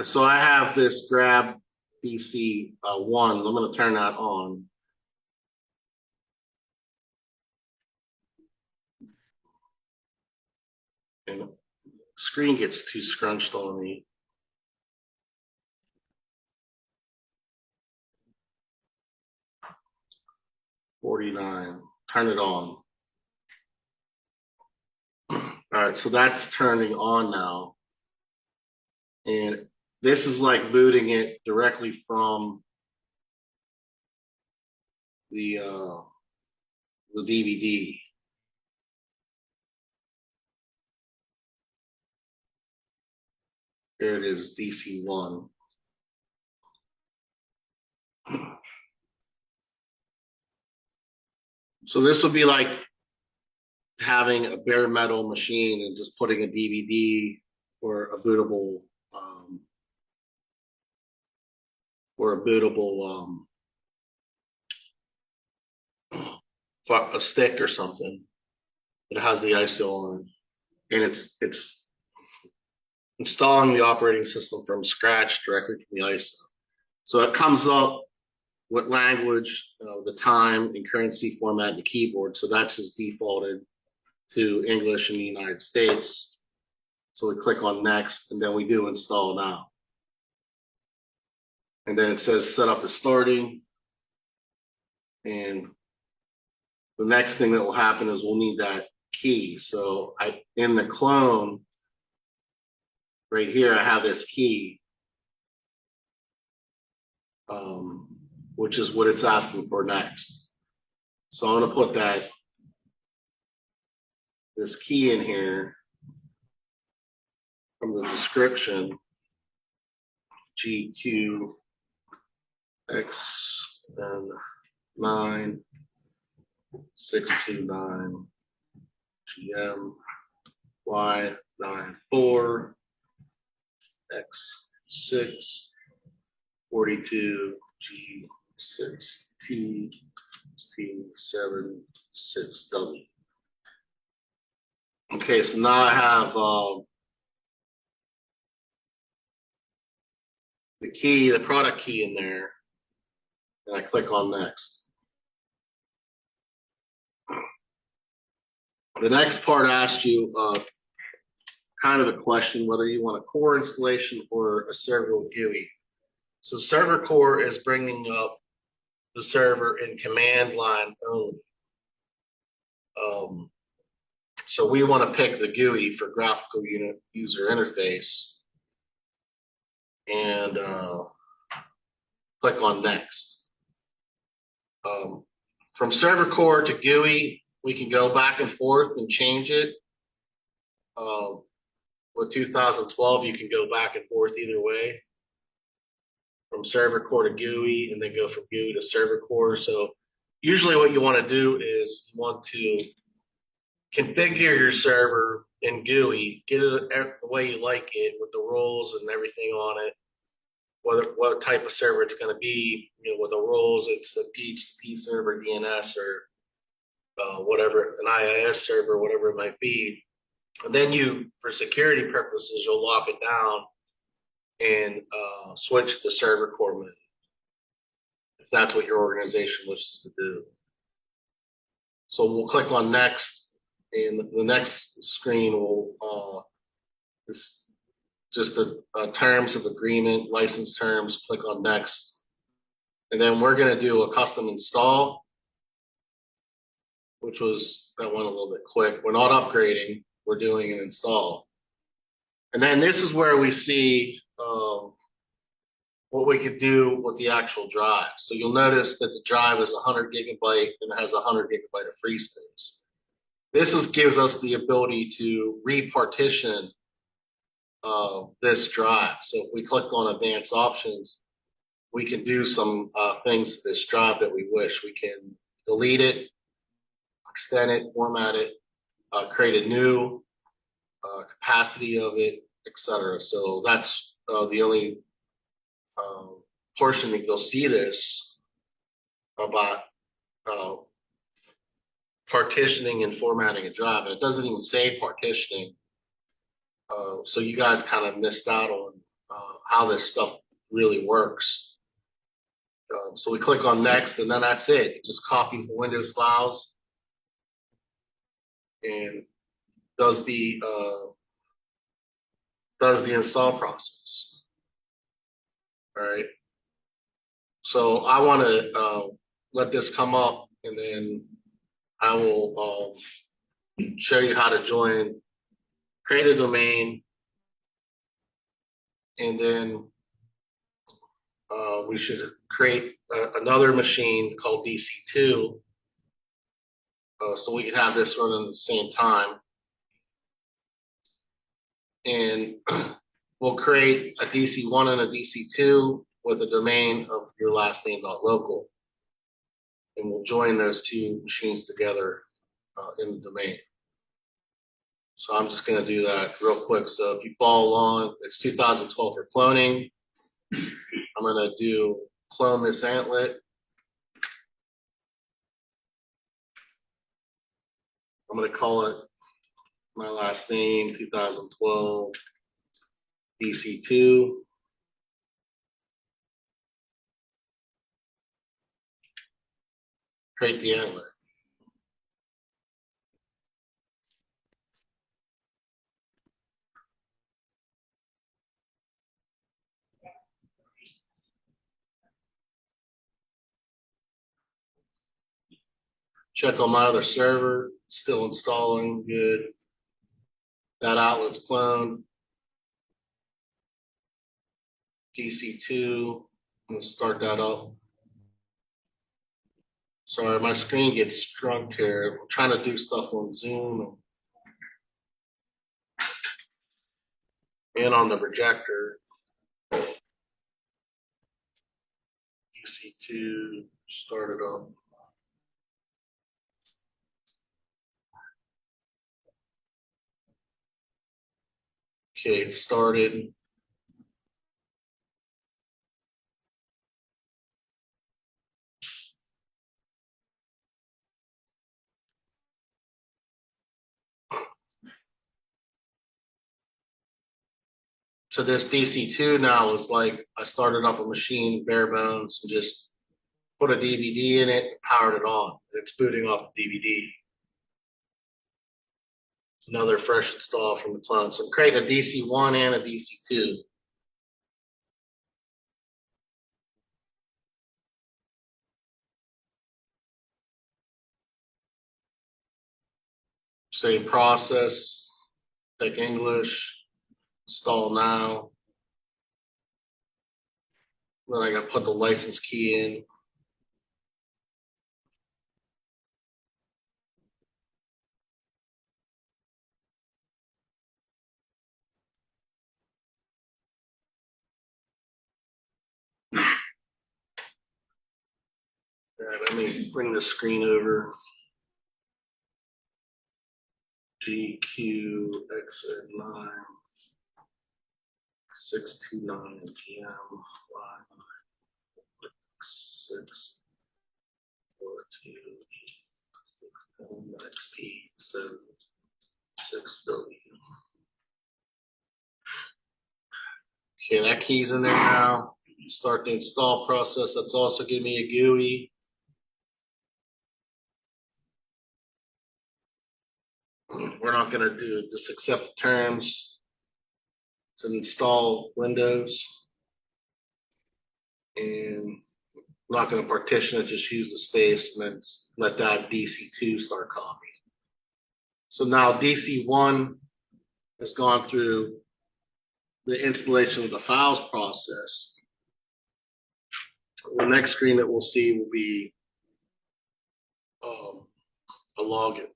So I have this grab DC one. I'm going to turn that on. And the screen gets too scrunched on me. $49. Turn it on. All right, so that's turning on now. And this is like booting it directly from the DVD. There it is, DC1. So this would be like having a bare metal machine and just putting a DVD or a bootable a stick or something that has the ISO on it, and it's installing the operating system from scratch directly from the ISO. So it comes up with language, the time and currency format, and the keyboard. So that's just defaulted to English in the United States. So we click on next, and then we do install now. And then it says setup is starting. And the next thing that will happen is we'll need that key. So in the clone, right here, I have this key, which is what it's asking for next. So I'm going to put this key in here from the description, GQ X and 9629 GM Y94 X6 42 G6 T P7 6W. Okay, so now I have the key, the product key in there, and I click on next. The next part asks you kind of a question whether you want a core installation or a server with GUI. So server core is bringing up the server in command line only. So we want to pick the GUI for graphical user interface and click on next. From server core to GUI, we can go back and forth and change it. With 2012, you can go back and forth either way. From server core to GUI, and then go from GUI to server core. So usually what you want to do is you want to configure your server in GUI, get it the way you like it with the roles and everything on it, what type of server it's going to be, with the roles, it's a PHP server, DNS, or whatever, an IIS server, whatever it might be. And then for security purposes, you'll lock it down and switch to server core mode, if that's what your organization wishes to do. So we'll click on next, and the next screen will is just the terms of agreement, license terms. Click on next, and then we're going to do a custom install, that went a little bit quick. We're not upgrading, we're doing an install. And then this is where we see what we could do with the actual drive. So you'll notice that the drive is 100 gigabyte and it has 100 gigabyte of free space. This gives us the ability to repartition this drive. So if we click on advanced options, we can do some things to this drive that we wish. We can delete it, extend it, format it, create a new capacity of it, etc. So that's the only portion that you'll see this about partitioning and formatting a drive, and it doesn't even say partitioning. So you guys kind of missed out on how this stuff really works. So we click on next, and then that's it. It just copies the Windows files and does the install process. All right. So I want to let this come up, and then I will show you how to create a domain, and then we should create another machine called DC2, so we can have this running at the same time. And we'll create a DC1 and a DC2 with a domain of your last name.local. And we'll join those two machines together in the domain. So I'm just going to do that real quick. So if you follow along, it's 2012 for cloning. I'm going to clone this Antsle. I'm going to call it my last name, 2012 DC2. Create the Antsle. Check on my other server, still installing, good. That outlet's cloned. DC2, I'm gonna start that up. Sorry, my screen gets shrunk here. I'm trying to do stuff on Zoom and on the projector. DC2, start it up. Okay, it started. So this DC2 now is like I started up a machine bare bones and just put a DVD in it and powered it on. It's booting off the DVD. Another fresh install from the clone. So create a DC1 and a DC2. Same process, pick English, install now. Then I got to put the license key in. All right, let me bring the screen over. GQXN9 629 GM 6 4 2 XP 7 6W. Okay, that key's in there now. Start the install process. That's also giving me a GUI. We're not going to do just accept the terms. It's an install Windows. And I'm not going to partition it, just use the space and then let that DC2 start copying. So now DC1 has gone through the installation of the files process. The next screen that we'll see will be a login.